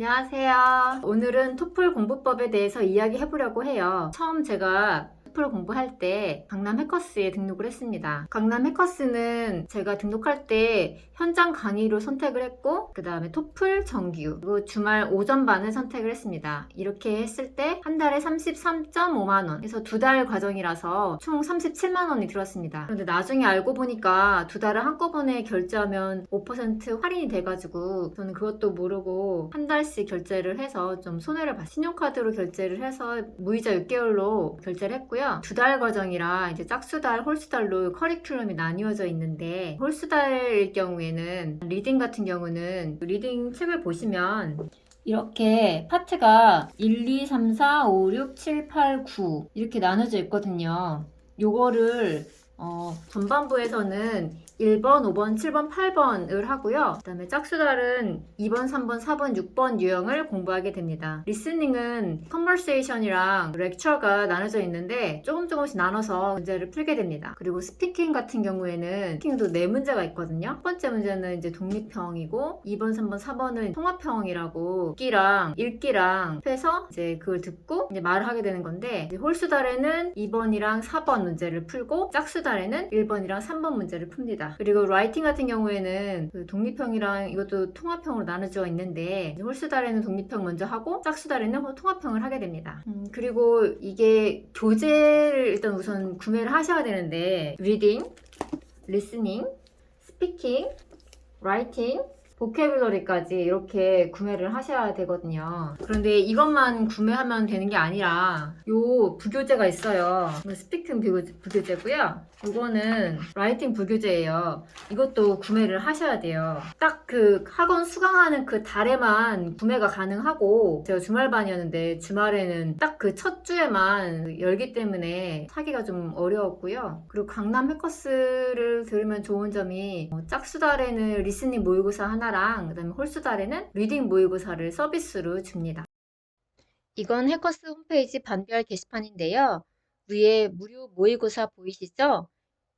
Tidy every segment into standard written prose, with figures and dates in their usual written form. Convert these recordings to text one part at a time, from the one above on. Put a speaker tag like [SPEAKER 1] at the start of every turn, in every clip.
[SPEAKER 1] 안녕하세요. 오늘은 토플 공부법에 대해서 이야기해 보려고 해요. 처음 제가 토플 공부할 때 강남 해커스에 등록을 했습니다. 강남 해커스는 제가 등록할 때 현장 강의로 선택을 했고 그 다음에 토플 정규 그리고 주말 오전반을 선택을 했습니다. 이렇게 했을 때 한 달에 33.5만원 해서 2달 과정이라서 총 37만원이 들었습니다. 그런데 나중에 알고 보니까 2달을 한꺼번에 결제하면 5% 할인이 돼가지고 저는 그것도 모르고 한 달씩 결제를 해서 좀 손해를 봤어요. 신용카드로 결제를 해서 무이자 6개월로 결제를 했고요. 2달 과정이라 이제 짝수달, 홀수달로 커리큘럼이 나뉘어져 있는데 홀수달일 경우에는 리딩 같은 경우는 리딩 책을 보시면 이렇게 파트가 1, 2, 3, 4, 5, 6, 7, 8, 9 이렇게 나눠져 있거든요. 요거를 전반부에서는 1번, 5번, 7번, 8번을 하고요. 그 다음에 짝수달은 2번, 3번, 4번, 6번 유형을 공부하게 됩니다. 리스닝은 컨버세이션이랑 렉처가 나눠져 있는데 조금씩 나눠서 문제를 풀게 됩니다. 그리고 스피킹 같은 경우에는 스피킹도 4문제가 있거든요. 첫 번째 문제는 이제 독립형이고 2번, 3번, 4번은 통합형이라고 읽기랑 해서 이제 그걸 듣고 이제 말을 하게 되는 건데 홀수달에는 2번이랑 4번 문제를 풀고 짝수달에는 1번이랑 3번 문제를 풉니다. 그리고 라이팅 같은 경우에는 그 독립형이랑 이것도 통합형으로 나눠져 있는데 홀수달에는 독립형 먼저 하고 짝수달에는 통합형을 하게 됩니다. 그리고 이게 교재를 일단 우선 구매를 하셔야 되는데 리딩, 리스닝, 스피킹, 라이팅, 보캐블러리까지 이렇게 구매를 하셔야 되거든요. 그런데 이것만 구매하면 되는 게 아니라 요 부교재가 있어요. 스피킹 부교재고요. 이거는 라이팅 부교재예요. 이것도 구매를 하셔야 돼요. 딱 그 학원 수강하는 그 달에만 구매가 가능하고 제가 주말반이었는데 주말에는 딱 그 첫 주에만 열기 때문에 사기가 좀 어려웠고요. 그리고 강남 해커스를 들으면 좋은 점이 짝수달에는 리스닝 모의고사 하나랑 그 다음에 홀수달에는 리딩 모의고사를 서비스로 줍니다. 이건 해커스 홈페이지 반별 게시판인데요. 위에 무료 모의고사 보이시죠?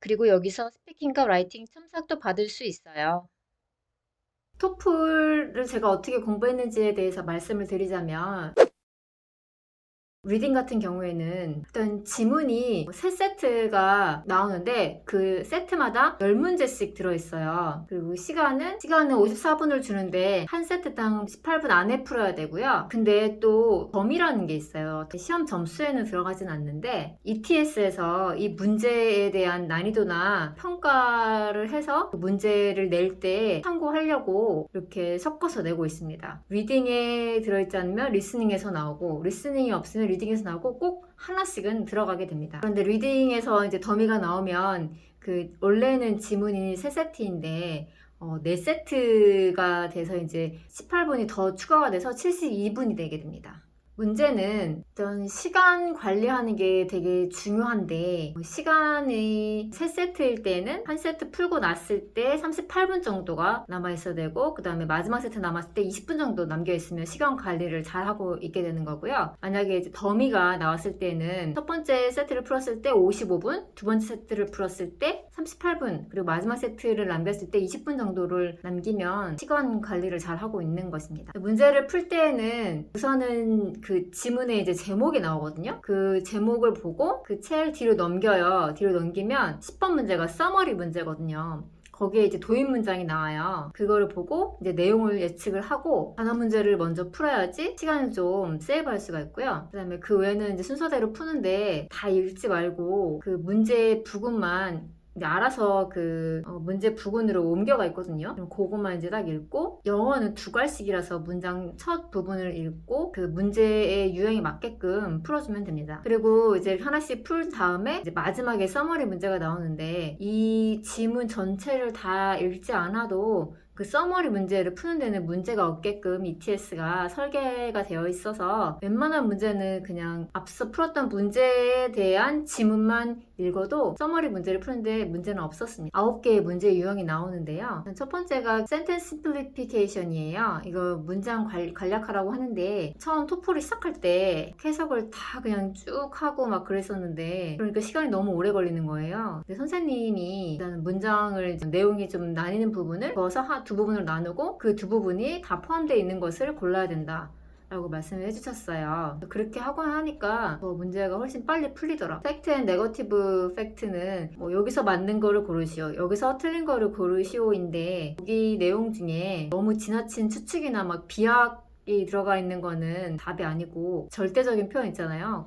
[SPEAKER 1] 그리고 여기서 스피킹과 라이팅 첨삭도 받을 수 있어요. 토플을 제가 어떻게 공부했는지에 대해서 말씀을 드리자면 리딩 같은 경우에는 어떤 지문이 3세트가 나오는데 그 세트마다 10문제씩 들어있어요. 그리고 시간은 54분을 주는데 한 세트당 18분 안에 풀어야 되고요. 근데 또 점이라는 게 있어요. 시험 점수에는 들어가진 않는데 ETS에서 이 문제에 대한 난이도나 평가를 해서 그 문제를 낼 때 참고하려고 이렇게 섞어서 내고 있습니다. 리딩에 들어있지 않으면 리스닝에서 나오고 리스닝이 없으면 리딩에서 나오고 꼭 하나씩은 들어가게 됩니다. 그런데 리딩에서 이제 더미가 나오면 그 원래는 지문이 3세트인데 4세트가 돼서 이제 18분이 더 추가가 돼서 72분이 되게 됩니다. 문제는 어떤 시간 관리하는 게 되게 중요한데 시간이 3세트일 때는 한 세트 풀고 났을 때 38분 정도가 남아있어야 되고 그 다음에 마지막 세트 남았을 때 20분 정도 남겨있으면 시간 관리를 잘 하고 있게 되는 거고요. 만약에 이제 더미가 나왔을 때는 첫 번째 세트를 풀었을 때 55분, 두 번째 세트를 풀었을 때 38분, 그리고 마지막 세트를 남겼을 때 20분 정도를 남기면 시간 관리를 잘 하고 있는 것입니다. 문제를 풀 때에는 우선은 그 지문에 이제 제목이 나오거든요. 그 제목을 보고 그 첼 뒤로 넘겨요. 뒤로 넘기면 10번 문제가 서머리 문제거든요. 거기에 이제 도입 문장이 나와요. 그거를 보고 이제 내용을 예측을 하고 단어 문제를 먼저 풀어야지 시간을 좀 세이브할 수가 있고요. 그 다음에 그 외에는 이제 순서대로 푸는데 다 읽지 말고 그 문제 부분만 이제 알아서 그 문제 부분으로 옮겨가 있거든요. 그럼 그것만 이제 딱 읽고 영어는 2갈씩이라서 문장 첫 부분을 읽고 그 문제의 유형에 맞게끔 풀어주면 됩니다. 그리고 이제 하나씩 풀 다음에 이제 마지막에 서머리 문제가 나오는데 이 지문 전체를 다 읽지 않아도 그 서머리 문제를 푸는 데는 문제가 없게끔 ETS가 설계가 되어 있어서 웬만한 문제는 그냥 앞서 풀었던 문제에 대한 지문만 읽어도 서머리 문제를 푸는데 문제는 없었습니다. 9개의 문제 유형이 나오는데요. 첫 번째가 sentence simplification이에요. 이거 문장 간략화라고 하는데 처음 토플을 시작할 때 해석을 다 그냥 쭉 하고 막 그랬었는데 그러니까 시간이 너무 오래 걸리는 거예요. 근데 선생님이 일단 문장을 내용이 좀 나뉘는 부분을 그어서 두 부분으로 나누고 그 두 부분이 다 포함되어 있는 것을 골라야 된다 라고 말씀을 해주셨어요. 그렇게 하고 하니까 문제가 훨씬 빨리 풀리더라. 팩트 앤 네거티브 팩트는 여기서 맞는 거를 고르시오, 여기서 틀린 거를 고르시오인데 여기 내용 중에 너무 지나친 추측이나 막 비약이 들어가 있는 거는 답이 아니고 절대적인 표현 있잖아요.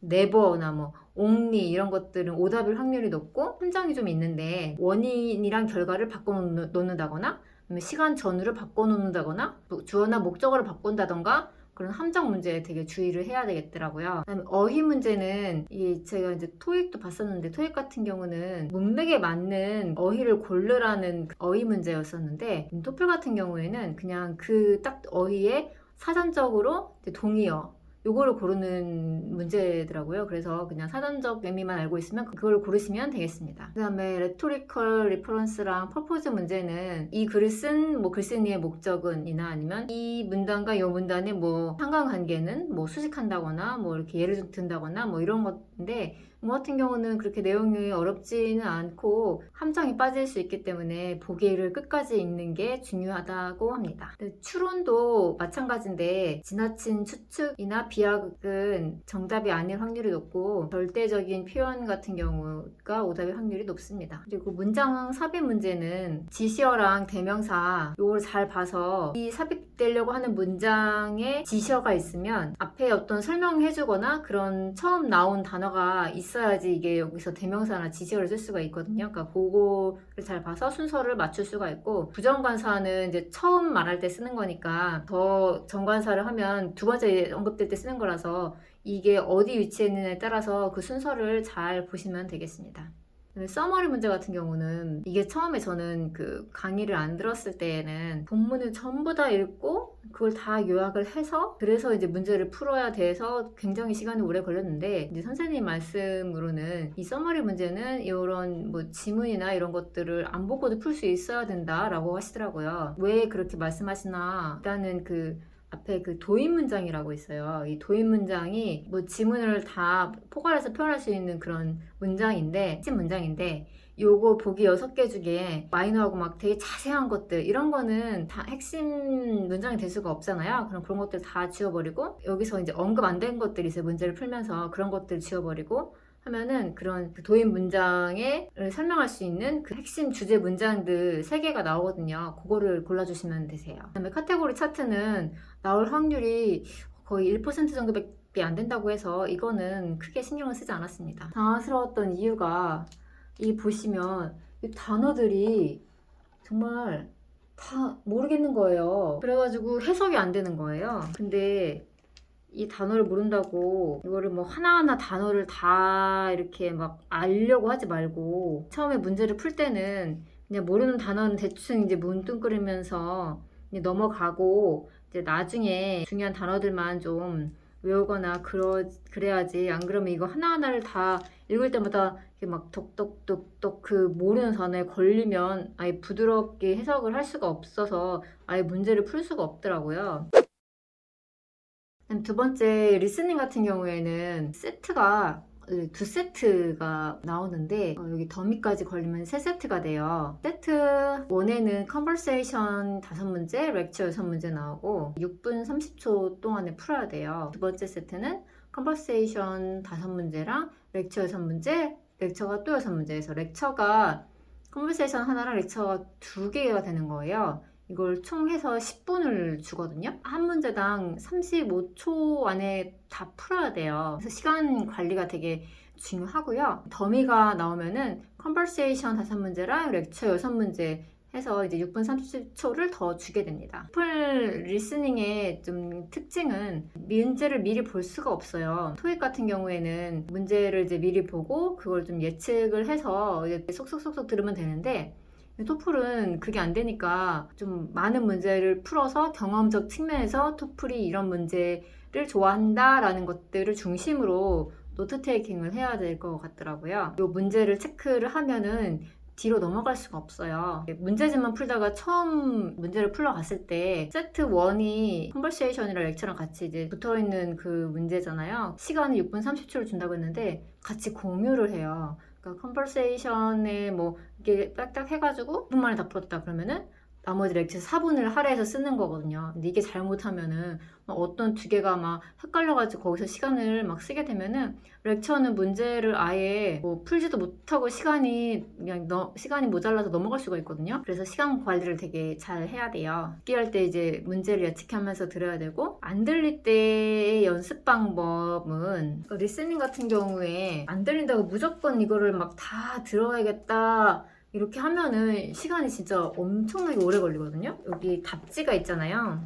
[SPEAKER 1] 네버나 only 이런 것들은 오답일 확률이 높고 함정이 좀 있는데 원인이랑 결과를 바꿔놓는다거나 시간 전후를 바꿔놓는다거나 주어나 목적어를 바꾼다던가 그런 함정 문제에 되게 주의를 해야 되겠더라고요. 그다음에 어휘 문제는 제가 이제 토익도 봤었는데 토익 같은 경우는 문맥에 맞는 어휘를 고르라는 어휘 문제였었는데 토플 같은 경우에는 그냥 그 딱 어휘에 사전적으로 동의어 요거를 고르는 문제더라고요. 그래서 그냥 사전적 의미만 알고 있으면 그걸 고르시면 되겠습니다. 그 다음에 rhetorical reference랑 purpose 문제는 이 글을 쓴 글쓴이의 목적은 이나 아니면 이 문단과 이 문단의 상관관계는 수식한다거나 이렇게 예를 든다거나 이런 건데 같은 경우는 그렇게 내용이 어렵지는 않고 함정이 빠질 수 있기 때문에 보기를 끝까지 읽는 게 중요하다고 합니다. 추론도 마찬가지인데 지나친 추측이나 비약은 정답이 아닐 확률이 높고 절대적인 표현 같은 경우가 오답의 확률이 높습니다. 그리고 문장 삽입 문제는 지시어랑 대명사 이걸 잘 봐서 이 삽입되려고 하는 문장에 지시어가 있으면 앞에 어떤 설명해주거나 그런 처음 나온 단어가 있어야지 이게 여기서 대명사나 지시어를 쓸 수가 있거든요. 그러니까 그거를 잘 봐서 순서를 맞출 수가 있고 부정관사는 이제 처음 말할 때 쓰는 거니까 더 정관사를 하면 두 번째 언급될 때 쓰는 거라서 이게 어디 위치에 있느냐에 따라서 그 순서를 잘 보시면 되겠습니다. 서머리 문제 같은 경우는 이게 처음에 저는 그 강의를 안 들었을 때에는 본문을 전부 다 읽고 그걸 다 요약을 해서 그래서 이제 문제를 풀어야 돼서 굉장히 시간이 오래 걸렸는데 이제 선생님 말씀으로는 이 서머리 문제는 이런 지문이나 이런 것들을 안 보고도 풀 수 있어야 된다라고 하시더라고요. 왜 그렇게 말씀하시나 일단은 앞에 도입 문장이라고 있어요. 이 도입 문장이 지문을 다 포괄해서 표현할 수 있는 그런 문장인데, 핵심 문장인데, 요거 보기 6개 중에 마이너하고 되게 자세한 것들, 이런 거는 다 핵심 문장이 될 수가 없잖아요. 그런 것들 다 지워버리고, 여기서 이제 언급 안 된 것들이 있어요. 문제를 풀면서 그런 것들 지워버리고, 하면은 그런 도입 문장에 설명할 수 있는 그 핵심 주제 문장들 3개가 나오거든요. 그거를 골라주시면 되세요. 그 다음에 카테고리 차트는 나올 확률이 거의 1% 정도밖에 안 된다고 해서 이거는 크게 신경을 쓰지 않았습니다. 당황스러웠던 이유가 이 보시면 이 단어들이 정말 다 모르겠는 거예요. 그래가지고 해석이 안 되는 거예요. 근데 이 단어를 모른다고 이거를 하나하나 단어를 다 이렇게 알려고 하지 말고 처음에 문제를 풀 때는 그냥 모르는 단어는 대충 이제 문뚱그리면서 넘어가고 이제 나중에 중요한 단어들만 좀 외우거나 그래야지. 안 그러면 이거 하나하나를 다 읽을 때마다 이렇게 덕덕덕덕 그 모르는 단어에 걸리면 아예 부드럽게 해석을 할 수가 없어서 아예 문제를 풀 수가 없더라고요. 두 번째 리스닝 같은 경우에는 세트가 2세트가 나오는데 여기 더미까지 걸리면 3세트가 돼요. 세트 1에는 conversation 5문제, lecture 6문제 나오고 6분 30초 동안에 풀어야 돼요. 두 번째 세트는 conversation 5문제랑 lecture 6문제, lecture가 또 6문제에서 lecture가 conversation 하나랑 lecture가 2개가 되는 거예요. 이걸 총 해서 10분을 주거든요. 한 문제당 35초 안에 다 풀어야 돼요. 그래서 시간 관리가 되게 중요하고요. 더미가 나오면은 conversation 5문제랑 lecture 6문제 해서 이제 6분 30초를 더 주게 됩니다. 토플 리스닝의 좀 특징은 문제를 미리 볼 수가 없어요. 토익 같은 경우에는 문제를 이제 미리 보고 그걸 좀 예측을 해서 이제 쏙쏙쏙쏙 들으면 되는데 토플은 그게 안 되니까 좀 많은 문제를 풀어서 경험적 측면에서 토플이 이런 문제를 좋아한다라는 것들을 중심으로 노트 테이킹을 해야 될 것 같더라고요. 이 문제를 체크를 하면은 뒤로 넘어갈 수가 없어요. 문제집만 풀다가 처음 문제를 풀러갔을 때 세트 1이 컨버세이션이랑 렉처랑 같이 이제 붙어있는 그 문제잖아요. 시간을 6분 30초를 준다고 했는데 같이 공유를 해요. 그러니까 컨버세이션에 뭐 이게 딱딱 해가지고 6분 만에 다 풀었다 그러면은 나머지 렉처 4분을 할애해서 쓰는 거거든요. 근데 이게 잘못하면은 막 어떤 두 개가 막 헷갈려가지고 거기서 시간을 막 쓰게 되면은 렉처는 문제를 아예 뭐 풀지도 못하고 시간이 모자라서 넘어갈 수가 있거든요. 그래서 시간 관리를 되게 잘 해야 돼요. 듣기할 때 이제 문제를 예측하면서 들어야 되고, 안 들릴 때의 연습 방법은 리스닝 같은 경우에 안 들린다고 무조건 이거를 막 다 들어야겠다 이렇게 하면은 시간이 진짜 엄청나게 오래 걸리거든요. 여기 답지가 있잖아요.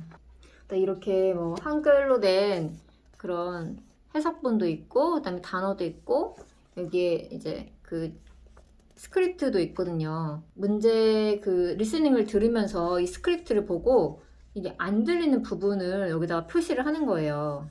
[SPEAKER 1] 이렇게 뭐 한글로 된 그런 해석본도 있고, 그다음에 단어도 있고, 여기에 이제 그 스크립트도 있거든요. 문제 그 리스닝을 들으면서 이 스크립트를 보고 이게 안 들리는 부분을 여기다가 표시를 하는 거예요.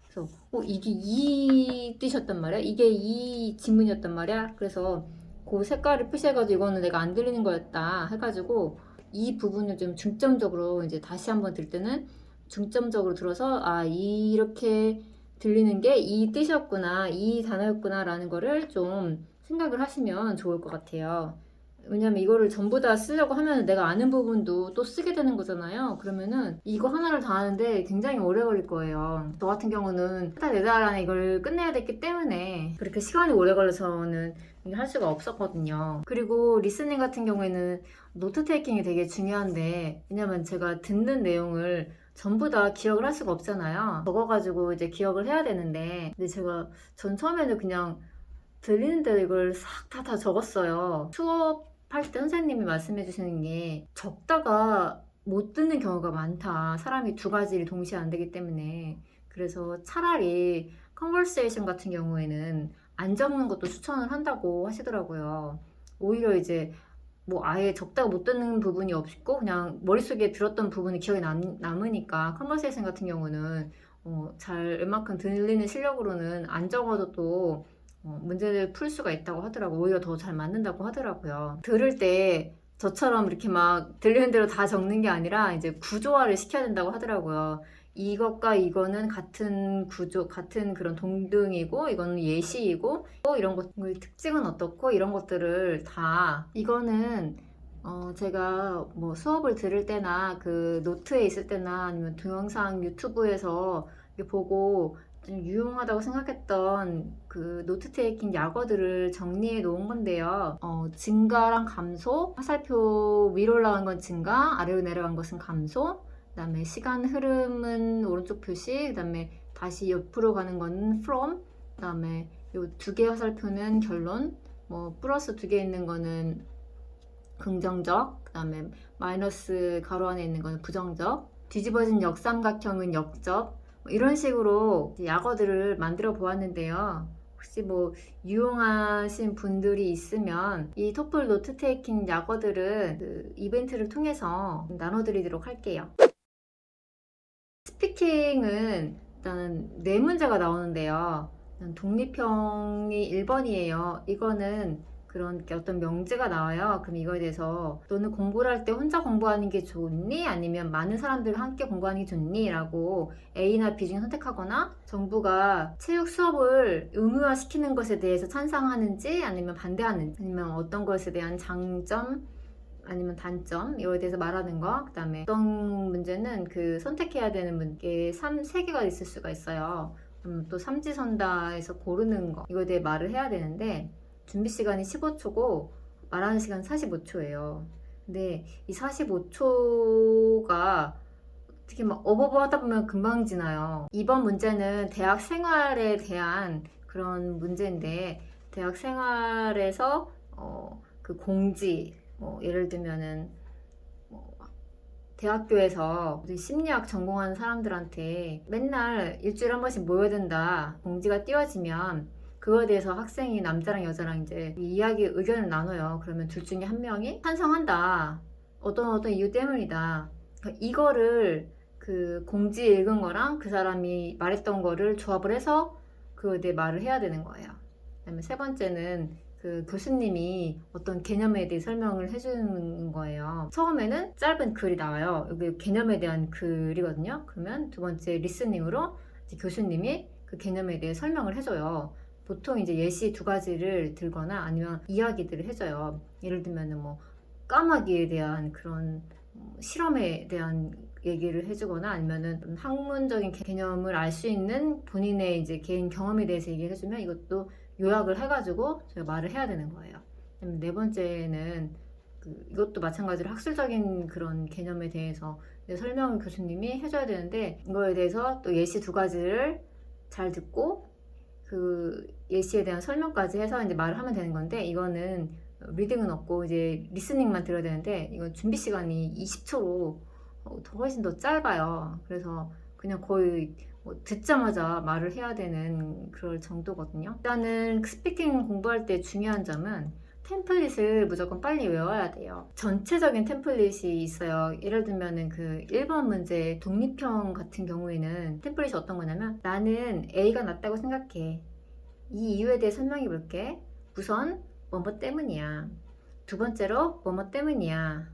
[SPEAKER 1] 그래서 이게 이 뜻이었단 말이야? 이게 이 지문이었단 말이야? 그래서 그 색깔을 표시해가지고 이거는 내가 안 들리는 거였다 해가지고 이 부분을 좀 중점적으로 이제 다시 한번 들 때는 중점적으로 들어서 이렇게 들리는 게 이 뜻이었구나, 이 단어였구나 라는 거를 좀 생각을 하시면 좋을 것 같아요. 왜냐면 이거를 전부 다 쓰려고 하면 내가 아는 부분도 또 쓰게 되는 거잖아요. 그러면은 이거 하나를 다 하는데 굉장히 오래 걸릴 거예요. 저 같은 경우는 3달, 4달 안에 이걸 끝내야 됐기 때문에 그렇게 시간이 오래 걸려서는 할 수가 없었거든요. 그리고 리스닝 같은 경우에는 노트 테이킹이 되게 중요한데, 왜냐면 제가 듣는 내용을 전부 다 기억을 할 수가 없잖아요. 적어가지고 이제 기억을 해야 되는데, 근데 전 처음에는 그냥 들리는 대로 이걸 싹 다 적었어요. 수업할 때 선생님이 말씀해 주시는 게 적다가 못 듣는 경우가 많다. 사람이 두 가지를 동시에 안 되기 때문에. 그래서 차라리 컨버세이션 같은 경우에는 안 적는 것도 추천을 한다고 하시더라고요. 오히려 이제 뭐 아예 적다가 못 듣는 부분이 없고 그냥 머릿속에 들었던 부분이 기억에 남으니까 컨버세이션 같은 경우는 잘 웬만큼 들리는 실력으로는 안 적어도 또 문제를 풀 수가 있다고 하더라고요. 오히려 더 잘 맞는다고 하더라고요. 들을 때 저처럼 이렇게 막 들리는 대로 다 적는 게 아니라 이제 구조화를 시켜야 된다고 하더라고요. 이것과 이거는 같은 구조, 같은 그런 동등이고, 이거는 예시이고, 이런 것의 특징은 어떻고, 이런 것들을 다, 이거는 제가 뭐 수업을 들을 때나 그 노트에 있을 때나 아니면 동영상 유튜브에서 보고 좀 유용하다고 생각했던 그 노트 테이킹 약어들을 정리해 놓은 건데요. 증가랑 감소, 화살표 위로 올라간 건 증가, 아래로 내려간 것은 감소, 그 다음에 시간 흐름은 오른쪽 표시, 그 다음에 다시 옆으로 가는 건 from, 그 다음에 요 두 개 화살표는 결론, 뭐 플러스 두 개 있는 거는 긍정적, 그 다음에 마이너스 가로 안에 있는 거는 부정적, 뒤집어진 역삼각형은 역적, 이런 식으로 약어들을 만들어 보았는데요. 혹시 뭐 유용하신 분들이 있으면 이 토플 노트 테이킹 약어들은 그 이벤트를 통해서 나눠드리도록 할게요. 스피킹은 일단은 4문제가 나오는데요. 독립형이 1번이에요. 이거는 그런 어떤 명제가 나와요. 그럼 이거에 대해서 너는 공부를 할 때 혼자 공부하는 게 좋니? 아니면 많은 사람들과 함께 공부하는 게 좋니? 라고 A나 B 중에 선택하거나, 정부가 체육 수업을 의무화시키는 것에 대해서 찬성하는지 아니면 반대하는지, 아니면 어떤 것에 대한 장점 아니면 단점, 이거에 대해서 말하는 거. 그 다음에 어떤 문제는 그 선택해야 되는 문제 3개가 있을 수가 있어요. 또 삼지선다에서 고르는 거, 이거에 대해 말을 해야 되는데 준비 시간이 15초고 말하는 시간 45초예요. 근데 이 45초가 어떻게 막 어버버 하다 보면 금방 지나요. 이번 문제는 대학 생활에 대한 그런 문제인데, 대학 생활에서 그 공지, 예를 들면은 대학교에서 심리학 전공하는 사람들한테 맨날 일주일에 한 번씩 모여야 된다 공지가 띄워지면 그거에 대해서 학생이 남자랑 여자랑 이제 의견을 나눠요. 그러면 둘 중에 한 명이 찬성한다, 어떤 이유 때문이다. 그러니까 이거를 그 공지 읽은 거랑 그 사람이 말했던 거를 조합을 해서 그거에 대해 말을 해야 되는 거예요. 그다음에 세 번째는 그 교수님이 어떤 개념에 대해 설명을 해주는 거예요. 처음에는 짧은 글이 나와요. 여기 개념에 대한 글이거든요. 그러면 두 번째 리스닝으로 이제 교수님이 그 개념에 대해 설명을 해줘요. 보통 이제 예시 두 가지를 들거나 아니면 이야기들을 해줘요. 예를 들면은 뭐 까마귀에 대한 그런 실험에 대한 얘기를 해주거나 아니면은 학문적인 개념을 알 수 있는 본인의 이제 개인 경험에 대해서 얘기를 해주면 이것도 요약을 해가지고 제가 말을 해야 되는 거예요. 네 번째는 이것도 마찬가지로 학술적인 그런 개념에 대해서 설명을 교수님이 해줘야 되는데 이거에 대해서 또 예시 두 가지를 잘 듣고 그 예시에 대한 설명까지 해서 이제 말을 하면 되는 건데 이거는 리딩은 없고 이제 리스닝만 들어야 되는데 이건 준비 시간이 20초로 훨씬 더 짧아요. 그래서 그냥 거의 듣자마자 말을 해야 되는 그럴 정도거든요. 일단은 스피킹 공부할 때 중요한 점은 템플릿을 무조건 빨리 외워야 돼요. 전체적인 템플릿이 있어요. 예를 들면은 그 1번 문제 독립형 같은 경우에는 템플릿이 어떤 거냐면 나는 A가 낫다고 생각해. 이 이유에 대해 설명해 볼게. 우선 뭐뭐 때문이야. 두 번째로 뭐뭐 때문이야.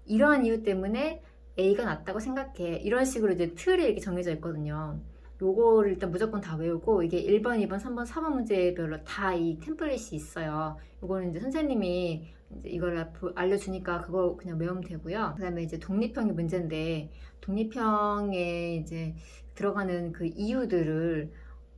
[SPEAKER 1] 이러한 이유 때문에 A가 낫다고 생각해. 이런 식으로 이제 틀이 이렇게 정해져 있거든요. 요거를 일단 무조건 다 외우고 이게 1번, 2번, 3번, 4번 문제별로 다 이 템플릿이 있어요. 요거는 이제 선생님이 이제 이걸 알려주니까 그거 그냥 외우면 되고요. 그 다음에 이제 독립형이 문제인데 독립형에 이제 들어가는 그 이유들을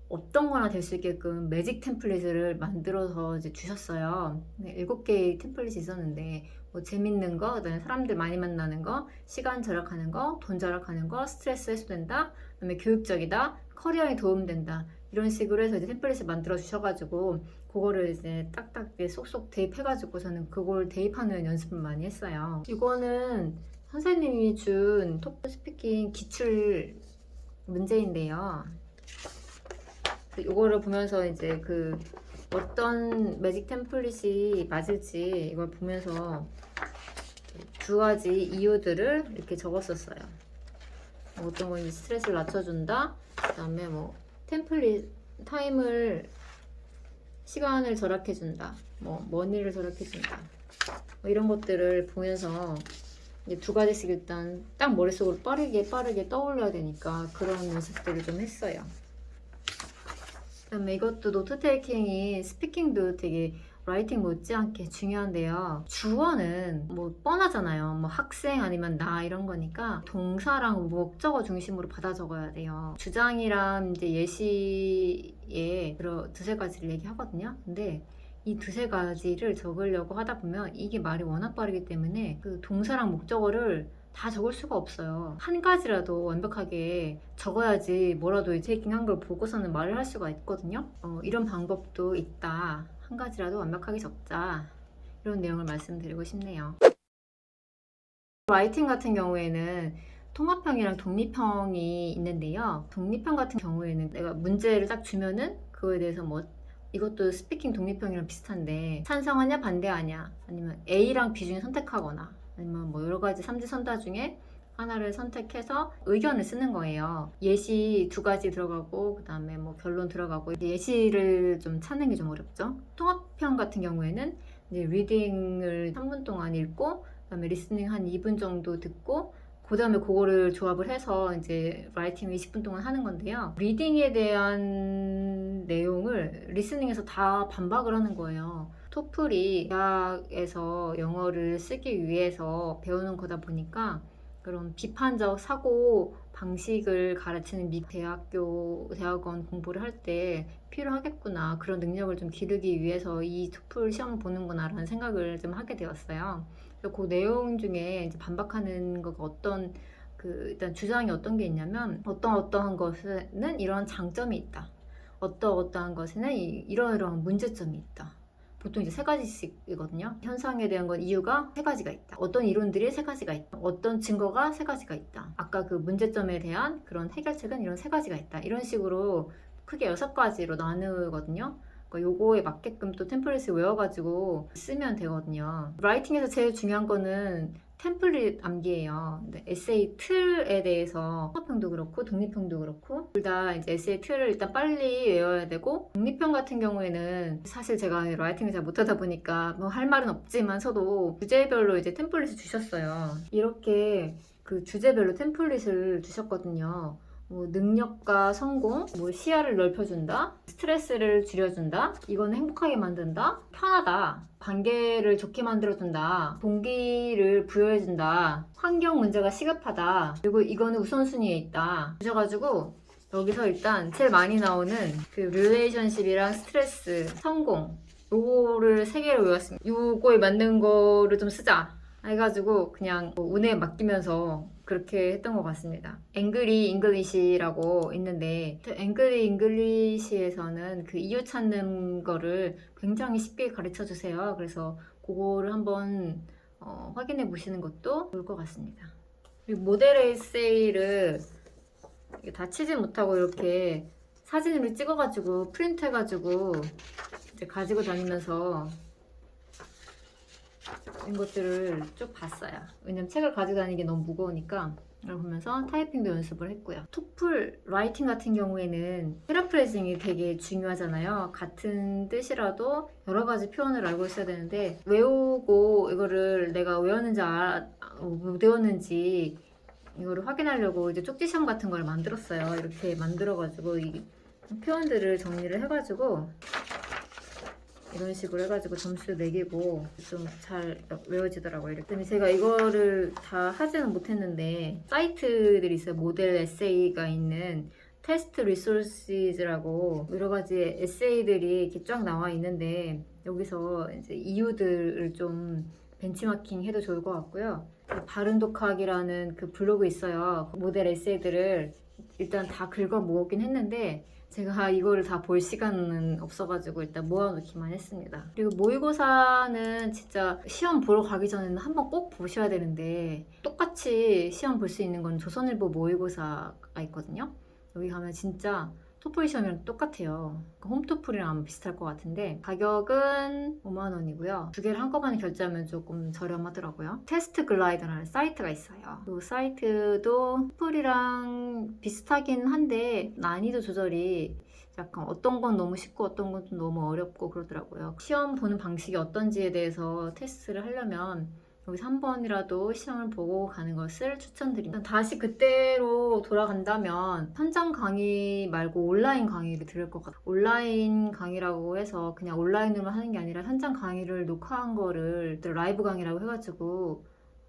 [SPEAKER 1] 어떤 거나 될 수 있게끔 매직 템플릿을 만들어서 이제 주셨어요. 7개의 템플릿이 있었는데 뭐 재밌는 거, 그다음에 사람들 많이 만나는 거, 시간 절약하는 거, 돈 절약하는 거, 스트레스 해소된다, 그다음에 교육적이다, 커리어에 도움된다 이런 식으로 해서 이제 템플릿을 만들어 주셔가지고 그거를 이제 딱딱 이제 쏙쏙 대입해가지고 저는 그걸 대입하는 연습을 많이 했어요. 이거는 선생님이 준 토플 스피킹 기출 문제인데요. 이거를 보면서 이제 그 어떤 매직 템플릿이 맞을지 이걸 보면서 두 가지 이유들을 이렇게 적었었어요. 어떤 건 스트레스를 낮춰준다. 그 다음에 뭐 템플릿 타임을 시간을 절약해준다. 뭐 머니를 절약해준다. 뭐 이런 것들을 보면서 이제 두 가지씩 일단 딱 머릿속으로 빠르게 떠올려야 되니까 그런 연습들을 좀 했어요. 그다음에 이것도 노트 테이킹이 스피킹도 되게 라이팅 못지않게 중요한데요. 주어는 뭐 뻔하잖아요. 뭐 학생 아니면 나 이런 거니까 동사랑 목적어 중심으로 받아 적어야 돼요. 주장이랑 이제 예시에 두세 가지를 얘기하거든요. 근데 이 두세 가지를 적으려고 하다 보면 이게 말이 워낙 빠르기 때문에 그 동사랑 목적어를 다 적을 수가 없어요. 한 가지라도 완벽하게 적어야지 뭐라도 테이킹한 걸 보고서는 말을 할 수가 있거든요. 이런 방법도 있다. 한 가지라도 완벽하게 적자. 이런 내용을 말씀드리고 싶네요. 라이팅 같은 경우에는 통합형이랑 독립형이 있는데요. 독립형 같은 경우에는 내가 문제를 딱 주면은 그거에 대해서 뭐 이것도 스피킹 독립형이랑 비슷한데 찬성하냐 반대하냐 아니면 A랑 B 중에 선택하거나 아니면 뭐 여러 가지 삼지선다 중에 하나를 선택해서 의견을 쓰는 거예요. 예시 두 가지 들어가고 그 다음에 뭐 결론 들어가고 예시를 좀 찾는 게 좀 어렵죠. 통합형 같은 경우에는 이제 리딩을 3분 동안 읽고 그 다음에 리스닝 한 2분 정도 듣고 그 다음에 그거를 조합을 해서 이제 라이팅을 20분 동안 하는 건데요. 리딩에 대한 내용을 리스닝에서 다 반박을 하는 거예요. 토플이 대학에서 영어를 쓰기 위해서 배우는 거다 보니까 그런 비판적 사고 방식을 가르치는 대학원 공부를 할 때 필요하겠구나. 그런 능력을 좀 기르기 위해서 이 토플 시험을 보는구나 라는 생각을 좀 하게 되었어요. 그 내용 중에 이제 반박하는 거가 일단 주장이 어떤 게 있냐면 어떠한 것에는 이런 장점이 있다. 어떠한 것에는 이러이러한 문제점이 있다. 보통 이제 세 가지씩이거든요. 현상에 대한 건 이유가 세 가지가 있다. 어떤 이론들이 세 가지가 있다. 어떤 증거가 세 가지가 있다. 아까 그 문제점에 대한 그런 해결책은 이런 세 가지가 있다. 이런 식으로 크게 6가지로 나누거든요. 요거에 맞게끔 또 템플릿을 외워가지고 쓰면 되거든요. 라이팅에서 제일 중요한 거는 템플릿 암기예요. 근데 에세이 틀에 대해서 통합형도 그렇고 독립형도 그렇고 둘 다 이제 에세이 틀을 일단 빨리 외워야 되고, 독립형 같은 경우에는 사실 제가 라이팅을 잘 못하다 보니까 뭐 할 말은 없지만서도 주제별로 이제 템플릿을 주셨어요. 이렇게 그 주제별로 템플릿을 주셨거든요. 뭐 능력과 성공, 뭐 시야를 넓혀준다, 스트레스를 줄여준다, 이건 행복하게 만든다, 편하다, 관계를 좋게 만들어준다, 동기를 부여해준다, 환경 문제가 시급하다, 그리고 이거는 우선순위에 있다 주셔가지고, 여기서 일단 제일 많이 나오는 그 릴레이션십이랑 스트레스, 성공, 요거를 3개를 외웠습니다. 요거에 맞는 거를 좀 쓰자 해가지고 그냥 뭐 운에 맡기면서 그렇게 했던 것 같습니다. 앵그리 잉글리시라고 있는데, 앵그리 잉글리시에서는 그 이유 찾는 거를 굉장히 쉽게 가르쳐 주세요. 그래서 그거를 한번 확인해 보시는 것도 좋을 것 같습니다. 그리고 모델 에세이를 다치지 못하고 이렇게 사진으로 찍어가지고 프린트 해가지고 이제 가지고 다니면서 이런 것들을 쭉 봤어요. 왜냐면 책을 가지고 다니기 너무 무거우니까. 이걸 보면서 타이핑도 연습을 했고요. 토플 라이팅 같은 경우에는 패러프레이징이 되게 중요하잖아요. 같은 뜻이라도 여러 가지 표현을 알고 있어야 되는데, 외우고 이거를 내가 외웠는지 못 외웠는지 이거를 확인하려고 이제 쪽지 시험 같은 걸 만들었어요. 이렇게 만들어가지고 이 표현들을 정리를 해가지고 이런 식으로 해가지고 점수 매기고 좀 잘 외워지더라고요. 근데 제가 이거를 다 하지는 못했는데, 사이트들이 있어요. 모델 에세이가 있는 테스트 리소시즈라고 여러 가지 에세이들이 이렇게 쫙 나와 있는데, 여기서 이제 이유들을 좀 벤치마킹 해도 좋을 것 같고요. 바른 독학이라는 그 블로그 있어요. 모델 에세이들을 일단 다 긁어 모으긴 했는데, 제가 이거를 다 볼 시간은 없어가지고 일단 모아놓기만 했습니다. 그리고 모의고사는 진짜 시험 보러 가기 전에는 한번 꼭 보셔야 되는데, 똑같이 시험 볼 수 있는 건 조선일보 모의고사가 있거든요. 여기 가면 진짜 토플 시험이랑 똑같아요. 홈토플이랑 아마 비슷할 것 같은데, 가격은 5만원이고요. 두 개를 한꺼번에 결제하면 조금 저렴하더라고요. 테스트 글라이더라는 사이트가 있어요. 그 사이트도 토플이랑 비슷하긴 한데 난이도 조절이 약간 어떤 건 너무 쉽고 어떤 건 좀 너무 어렵고 그러더라고요. 시험 보는 방식이 어떤지에 대해서 테스트를 하려면 여기서 한 번이라도 시험을 보고 가는 것을 추천드립니다. 다시 그때로 돌아간다면 현장 강의 말고 온라인 강의를 들을 것 같아요. 온라인 강의라고 해서 그냥 온라인으로만 하는 게 아니라 현장 강의를 녹화한 거를 라이브 강의라고 해가지고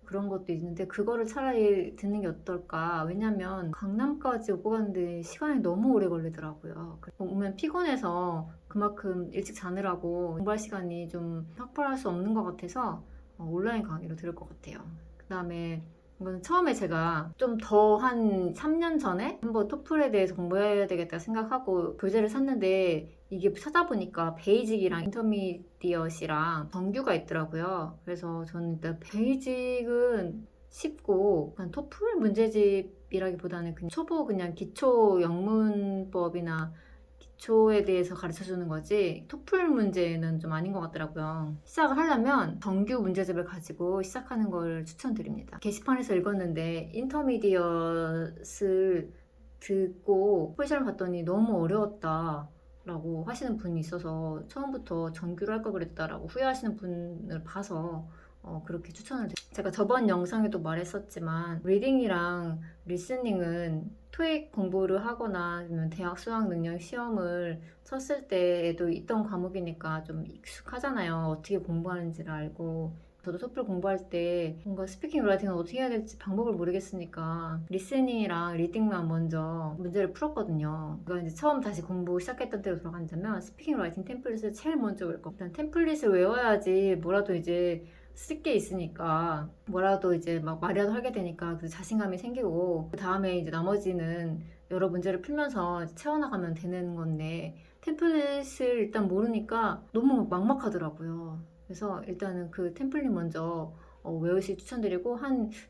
[SPEAKER 1] 그런 것도 있는데, 그거를 차라리 듣는 게 어떨까. 왜냐면 강남까지 오고 가는데 시간이 너무 오래 걸리더라고요. 오면 피곤해서 그만큼 일찍 자느라고 공부할 시간이 좀 확보할 수 없는 것 같아서 온라인 강의로 들을 것 같아요. 그 다음에 이거는 처음에 제가 좀 더 한 3년 전에 한번 토플에 대해서 공부해야 되겠다 생각하고 교재를 샀는데, 이게 찾아보니까 베이직이랑 인터미디엇이랑 정규가 있더라고요. 그래서 저는 일단 베이직은 쉽고, 그냥 토플 문제집이라기보다는 그냥 초보 그냥 기초 영문법이나 기초에 대해서 가르쳐주는 거지 토플 문제는 좀 아닌 것 같더라고요. 시작을 하려면 정규 문제집을 가지고 시작하는 걸 추천드립니다. 게시판에서 읽었는데 인터미디엇을 듣고 포지션을 봤더니 너무 어려웠다 라고 하시는 분이 있어서 처음부터 정규로 할 걸 그랬다라고 후회하시는 분을 봐서 그렇게 추천을 드립니다. 제가 저번 영상에도 말했었지만 리딩이랑 리스닝은 토익 공부를 하거나 아니면 대학 수학 능력 시험을 쳤을 때에도 있던 과목이니까 좀 익숙하잖아요. 어떻게 공부하는지를 알고. 저도 토플 공부할 때 뭔가 스피킹 라이팅을 어떻게 해야 될지 방법을 모르겠으니까 리스닝이랑 리딩만 먼저 문제를 풀었거든요. 그러니까 이제 처음 다시 공부 시작했던 때로 돌아간다면 스피킹 라이팅 템플릿을 제일 먼저 외울 거. 일단 템플릿을 외워야지 뭐라도 이제 쓸 게 있으니까, 뭐라도 이제 막 말이라도 하게 되니까 그 자신감이 생기고, 그 다음에 이제 나머지는 여러 문제를 풀면서 채워나가면 되는 건데, 템플릿을 일단 모르니까 너무 막막하더라고요. 그래서 일단은 그 템플릿 먼저 외우시 추천드리고,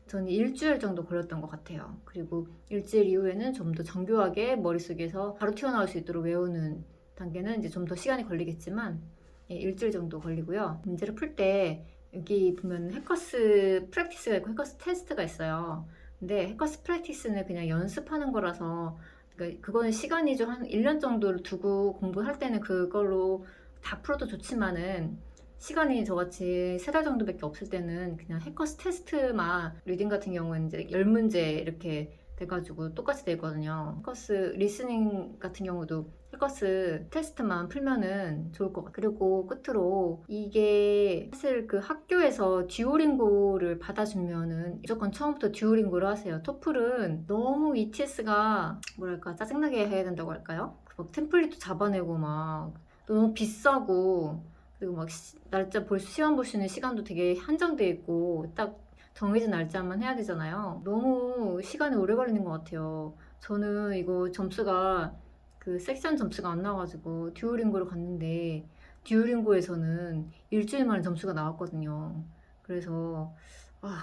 [SPEAKER 1] 저는 일주일 정도 걸렸던 것 같아요. 그리고 일주일 이후에는 좀 더 정교하게 머릿속에서 바로 튀어나올 수 있도록 외우는 단계는 이제 좀 더 시간이 걸리겠지만, 일주일 정도 걸리고요. 문제를 풀 때 여기 보면 해커스 프랙티스가 있고 해커스 테스트가 있어요. 근데 해커스 프랙티스는 그냥 연습하는 거라서 그러니까 그거는 시간이 좀 한 1년 정도를 두고 공부할 때는 그걸로 다 풀어도 좋지만은 시간이 저같이 3달 정도밖에 없을 때는 그냥 해커스 테스트만 리딩 같은 경우는 이제 10문제 이렇게 돼가지고 똑같이 되거든요. 해커스 리스닝 같은 경우도 해커스 테스트만 풀면은 좋을 것 같아요. 그리고 끝으로 이게 사실 그 학교에서 듀오링고를 받아주면은 무조건 처음부터 듀오링고를 하세요. 토플은 너무 ETS가 뭐랄까 짜증나게 해야 된다고 할까요? 막 템플릿도 잡아내고 막 너무 비싸고 그리고 막 날짜 시험 볼 수 있는 시간도 되게 한정돼 있고 딱 정해진 날짜만 해야 되잖아요. 너무 시간이 오래 걸리는 것 같아요. 저는 이거 점수가 그 섹션 점수가 안 나와가지고 듀오링고를 갔는데 듀오링고에서는 일주일 만에 점수가 나왔거든요. 그래서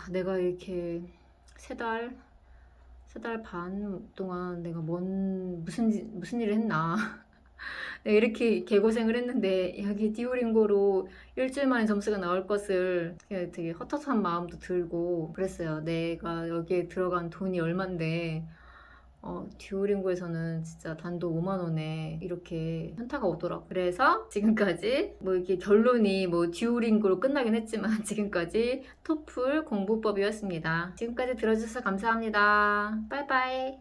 [SPEAKER 1] 내가 이렇게 3달, 3달 반 동안 내가 무슨 일을 했나. 내가 이렇게 개고생을 했는데 여기 듀오링고로 일주일 만에 점수가 나올 것을 되게 헛헛한 마음도 들고 그랬어요. 내가 여기에 들어간 돈이 얼만데 듀오링고에서는 진짜 단돈 5만 원에 이렇게 현타가 오더라고. 그래서 지금까지 뭐 이렇게 결론이 뭐 듀오링고로 끝나긴 했지만 지금까지 토플 공부법이었습니다. 지금까지 들어주셔서 감사합니다. 빠이빠이.